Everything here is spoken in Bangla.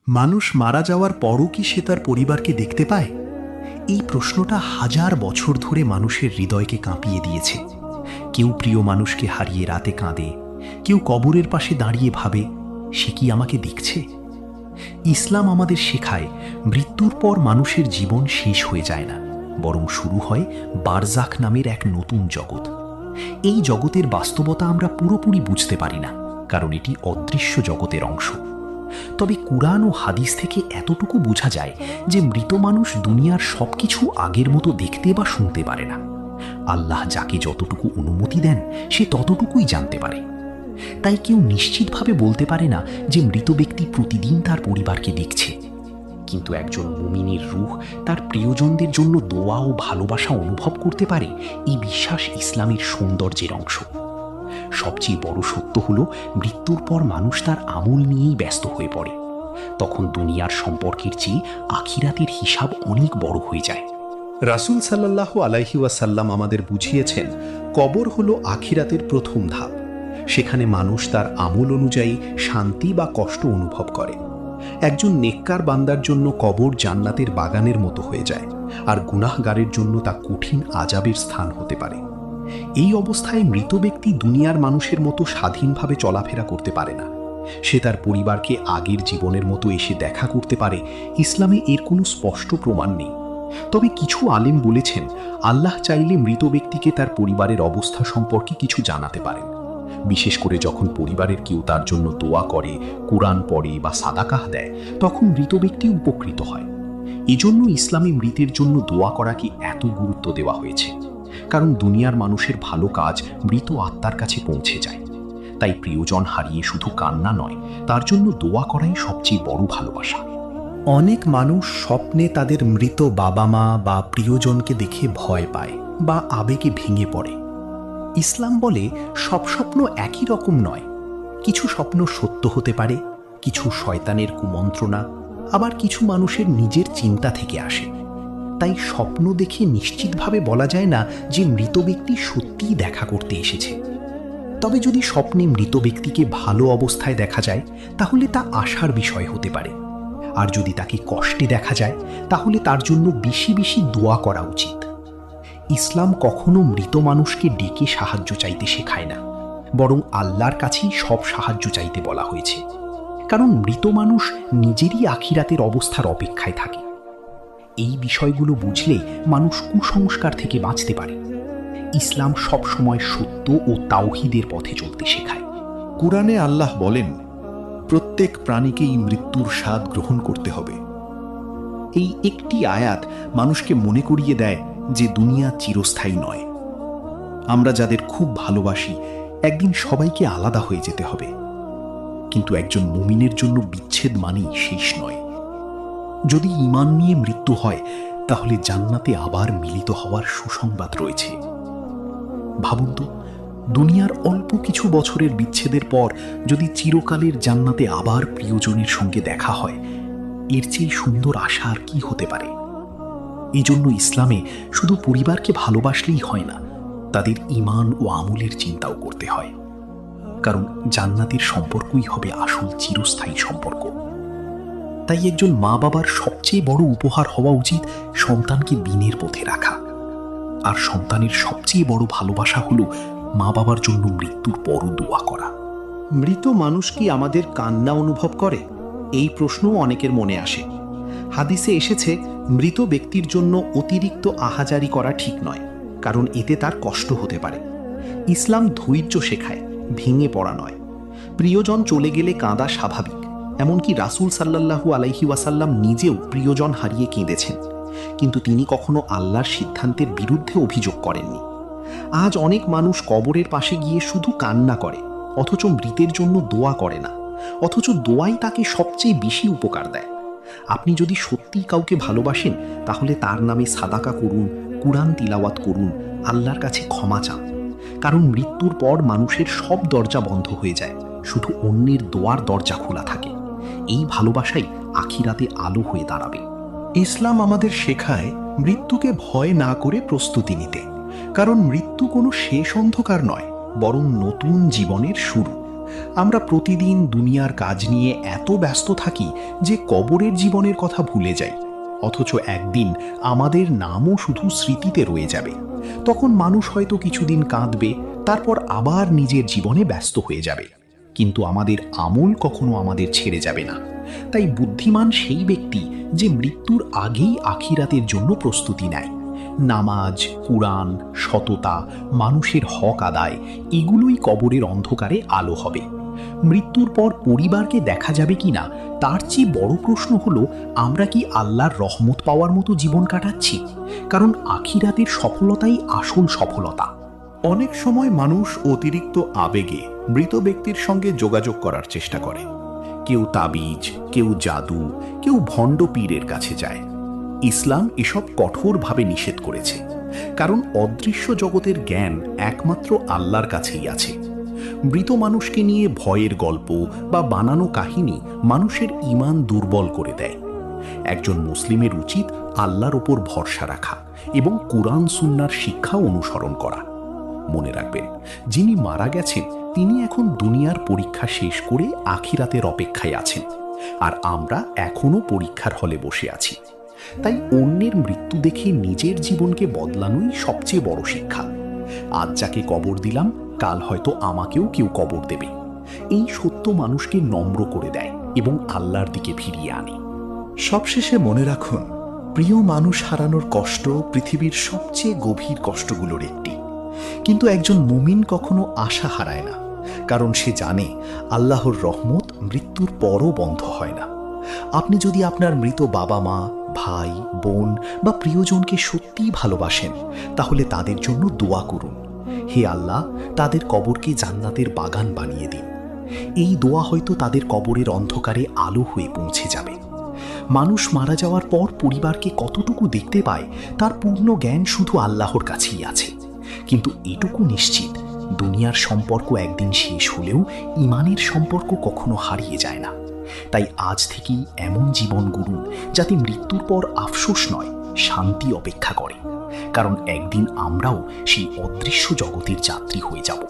মানুষ মারা যাওয়ার পরও কি সে তার পরিবারকে দেখতে পায়? এই প্রশ্নটা হাজার বছর ধরে মানুষের হৃদয়কে কাঁপিয়ে দিয়েছে। কেউ প্রিয় মানুষকে হারিয়ে রাতে কাঁদে, কেউ কবরের পাশে দাঁড়িয়ে ভাবে, সে কি আমাকে দেখছে? ইসলাম আমাদের শেখায় মৃত্যুর পর মানুষের জীবন শেষ হয়ে যায় না, বরং শুরু হয় বারজাখ নামের এক নতুন জগৎ। এই জগতের বাস্তবতা আমরা পুরোপুরি বুঝতে পারি না, কারণ এটি অদৃশ্য জগতের অংশ। তবে কুরআন ও হাদিস থেকে এতটুকু বোঝা যায় যে মৃত মানুষ দুনিয়ার সবকিছু আগের মতো দেখতে বা শুনতে পারে না। আল্লাহ যাকে যতটুকু অনুমতি দেন সে ততটুকুই জানতে পারে। তাই কেউ নিশ্চিতভাবে বলতে পারে না যে মৃত ব্যক্তি প্রতিদিন তার পরিবারকে দেখছে। কিন্তু একজন মুমিনের রূহ তার প্রিয়জনদের জন্য দোয়া ও ভালোবাসা অনুভব করতে পারে, এই বিশ্বাস ইসলামের সৌন্দর্যের অংশ। সবচেয়ে বড় সত্য হলো মৃত্যুর পর মানুষ তার আমল নিয়েই ব্যস্ত হয়ে পড়ে। তখন দুনিয়ার সম্পর্কের চেয়ে আখিরাতের হিসাব অনেক বড় হয়ে যায়। রাসূল সাল্লাল্লাহু আলাইহি ওয়াসাল্লাম আমাদের বুঝিয়েছেন, কবর হলো আখিরাতের প্রথম ধাপ। সেখানে মানুষ তার আমল অনুযায়ী শান্তি বা কষ্ট অনুভব করে। একজন নেককার বান্দার জন্য কবর জান্নাতের বাগানের মতো হয়ে যায়, আর গুনাহগারের জন্য তা কঠিন আযাবের স্থান হতে পারে। এই অবস্থায় মৃত ব্যক্তি দুনিয়ার মানুষের মতো স্বাধীনভাবে চলাফেরা করতে পারে না। সে তার পরিবারকে আগের জীবনের মতো এসে দেখা করতে পারে, ইসলামে এর কোনো স্পষ্ট প্রমাণ নেই। তবে কিছু আলেম বলেছেন, আল্লাহ চাইলে মৃত ব্যক্তিকে তার পরিবারের অবস্থা সম্পর্কে কিছু জানাতে পারেন। বিশেষ করে যখন পরিবারের কেউ তার জন্য দোয়া করে, কুরআন পড়ে বা সাদাকাহ দেয়, তখন মৃত ব্যক্তি উপকৃত হয়। এজন্য ইসলামে মৃতের জন্য দোয়া করাকে এত গুরুত্ব দেওয়া হয়েছে, কারণ দুনিয়ার মানুষের ভালো কাজ মৃত আত্মার কাছে পৌঁছে যায়। তাই প্রিয়জন হারিয়ে শুধু কান্না নয়, তার জন্য দোয়া করাই সবচেয়ে বড় ভালোবাসা। অনেক মানুষ স্বপ্নে তাদের মৃত বাবা মা বা প্রিয়জনকে দেখে ভয় পায় বা আবেগে ভেঙে পড়ে। ইসলাম বলে সব স্বপ্ন একই রকম নয়। কিছু স্বপ্ন সত্য হতে পারে, কিছু শয়তানের কুমন্ত্রণা, আবার কিছু মানুষের নিজের চিন্তা থেকে আসে। তাই স্বপ্ন দেখে নিশ্চিতভাবে বলা যায় না যে মৃত ব্যক্তি সত্যিই দেখা করতে এসেছে। তবে যদি স্বপ্নে মৃত ব্যক্তিকে ভালো অবস্থায় দেখা যায়, তাহলে তা আশার বিষয় হতে পারে। আর যদি তাকে কষ্টে দেখা যায়, তাহলে তার জন্য বেশি বেশি দোয়া করা উচিত। ইসলাম কখনো মৃত মানুষকে ডেকে সাহায্য চাইতে শেখায় না, বরং আল্লাহর কাছেই সব সাহায্য চাইতে বলা হয়েছে। কারণ মৃত মানুষ নিজেরই আখিরাতের অবস্থার অপেক্ষায় থাকে। এই বিষয়গুলো বুঝলে মানুষ কুসংস্কার থেকে বাঁচতে পারে। ইসলাম সব সময় সত্য ও তাওহীদের পথে চলতে শেখায়। কুরআনে আল্লাহ বলেন, প্রত্যেক প্রাণীকেই মৃত্যুর স্বাদ গ্রহণ করতে হবে। এই একটি আয়াত মানুষকে মনে করিয়ে দেয় যে দুনিয়া চিরস্থায়ী নয়। আমরা যাদের খুব ভালোবাসি, একদিন সবাইকে আলাদা হয়ে যেতে হবে। কিন্তু একজন মুমিনের জন্য বিচ্ছেদ মানেই শেষ নয়। যদি ঈমান নিয়ে মৃত্যু হয়, তাহলে জান্নাতে আবার মিলিত হওয়ার সুসংবাদ রয়েছে। ভাবুন তো, দুনিয়ার অল্প কিছু বছরের বিচ্ছেদের পর যদি চিরকালের জান্নাতে আবার প্রিয়জনের সঙ্গে দেখা হয়, এর চেয়ে সুন্দর আশা আর কি হতে পারে? এজন্য ইসলামে শুধু পরিবারকে ভালোবাসলেই হয় না, তাদের ঈমান ও আমলের চিন্তাও করতে হয়। কারণ জান্নাতের সম্পর্কই হবে আসল চিরস্থায়ী সম্পর্ক। তাই একজন মা বাবার সবচেয়ে বড় উপহার হওয়া উচিত সন্তানকে দ্বীনের পথে রাখা। আর সন্তানের সবচেয়ে বড় ভালোবাসা হলো মা বাবার জন্য মৃত্যুর পরও দোয়া করা। মৃত মানুষ কি আমাদের কান্না অনুভব করে? এই প্রশ্নও অনেকের মনে আসে। হাদিসে এসেছে, মৃত ব্যক্তির জন্য অতিরিক্ত আহাজারি করা ঠিক নয়, কারণ এতে তার কষ্ট হতে পারে। ইসলাম ধৈর্য শেখায়, ভেঙে পড়া নয়। প্রিয়জন চলে গেলে কাঁদা স্বাভাবিক। এমনকি রাসূল সাল্লাল্লাহু আলাইহি ওয়াসাল্লাম নিজেও প্রিয়জন হারিয়ে কেঁদেছেন, কিন্তু তিনি কখনো আল্লাহর সিদ্ধান্তের বিরুদ্ধে অভিযোগ করেননি। আজ অনেক মানুষ কবরের পাশে গিয়ে শুধু কান্না করে, অথচ মৃতের জন্য দোয়া করে না। অথচ দোয়াই তাকে সবচেয়ে বেশি উপকার দেয়। আপনি যদি সত্যিই কাউকে ভালোবাসেন, তাহলে তার নামে সাদাকা করুন, কুরআন তিলাওয়াত করুন, আল্লাহর কাছে ক্ষমা চান। কারণ মৃত্যুর পর মানুষের সব দরজা বন্ধ হয়ে যায়, শুধু অন্যের দোয়ার দরজা খোলা থাকে। এই ভালোবাসাই আখিরাতে আলো হয়ে দাঁড়াবে। ইসলাম আমাদের শেখায় মৃত্যুকে ভয় না করে প্রস্তুতি নিতে। কারণ মৃত্যু কোনো শেষ অন্ধকার নয়, বরং নতুন জীবনের শুরু। আমরা প্রতিদিন দুনিয়ার কাজ নিয়ে এত ব্যস্ত থাকি যে কবরের জীবনের কথা ভুলে যাই, অথচ একদিন আমাদের নামও শুধু স্মৃতিতে রয়ে যাবে। তখন মানুষ হয়তো কিছুদিন কাঁদবে, তারপর আবার নিজের জীবনে ব্যস্ত হয়ে যাবে, কিন্তু আমাদের আমল কখনো আমাদের ছেড়ে যাবে না। তাই বুদ্ধিমান সেই ব্যক্তি যে মৃত্যুর আগেই আখিরাতের জন্য প্রস্তুতি নেয়। নামাজ, কুরআন, সততা, মানুষের হক আদায়, এগুলোই কবরের অন্ধকারে আলো হবে। মৃত্যুর পর পরিবারকে দেখা যাবে কিনা তার চেয়ে বড় প্রশ্ন হলো, আমরা কি আল্লাহর রহমত পাওয়ার মতো জীবন কাটাচ্ছি? কারণ আখিরাতের সফলতাই আসল সফলতা। অনেক সময় মানুষ অতিরিক্ত আবেগে মৃত ব্যক্তির সঙ্গে যোগাযোগ করার চেষ্টা করে। কেউ তাবিজ, কেউ জাদু, কেউ ভণ্ড পীরের কাছে যায়। ইসলাম এসব কঠোরভাবে নিষেধ করেছে, কারণ অদৃশ্য জগতের জ্ঞান একমাত্র আল্লাহর কাছেই আছে। মৃত মানুষকে নিয়ে ভয়ের গল্প বা বানানো কাহিনী মানুষের ঈমান দুর্বল করে দেয়। একজন মুসলিমের উচিত আল্লাহর ওপর ভরসা রাখা এবং কুরআন সুন্নাহর শিক্ষা অনুসরণ করা। মনে রাখবেন, যিনি মারা গেছেন তিনি এখন দুনিয়ার পরীক্ষা শেষ করে আখিরাতের অপেক্ষায় আছেন, আর আমরা এখনো পরীক্ষার হলে বসে আছি। তাই অন্যের মৃত্যু দেখে নিজের জীবনকে বদলানোই সবচেয়ে বড় শিক্ষা। আজ যাকে কবর দিলাম, কাল হয়তো আমাকেও কেউ কবর দেবে। এই সত্য মানুষকে নম্র করে দেয় এবং আল্লাহর দিকে ফিরিয়ে আনে। সবশেষে মনে রাখুন, প্রিয় মানুষ হারানোর কষ্ট পৃথিবীর সবচেয়ে গভীর কষ্টগুলোর একটি। কিন্তু একজন মুমিন কখনো আশা হারায় না, কারণ সে জানে আল্লাহর রহমত মৃত্যুর পরও বন্ধ হয় না। আপনি যদি আপনার মৃত বাবা মা, ভাই, বোন বা প্রিয়জনকে সত্যিই ভালোবাসেন, তাহলে তাদের জন্য দোয়া করুন, হে আল্লাহ, তাদের কবরকে জান্নাতের বাগান বানিয়ে দিন। এই দোয়া হয়তো তাদের কবরের অন্ধকারে আলো হয়ে পৌঁছে যাবে। মানুষ মারা যাওয়ার পর পরিবারকে কতটুকু দেখতে পায় তার পূর্ণ জ্ঞান শুধু আল্লাহর কাছেই আছে। কিন্তু এটুকু নিশ্চিত, দুনিয়ার সম্পর্ক একদিন শেষ হলেও ঈমানের সম্পর্ক কখনো হারিয়ে যায় না। তাই আজ থেকেই এমন জীবন গড়ুন যাতে মৃত্যুর পর আফসোস নয়, শান্তি অপেক্ষা করে। কারণ একদিন আমরাও সেই অদৃশ্য জগতের যাত্রী হয়ে যাব।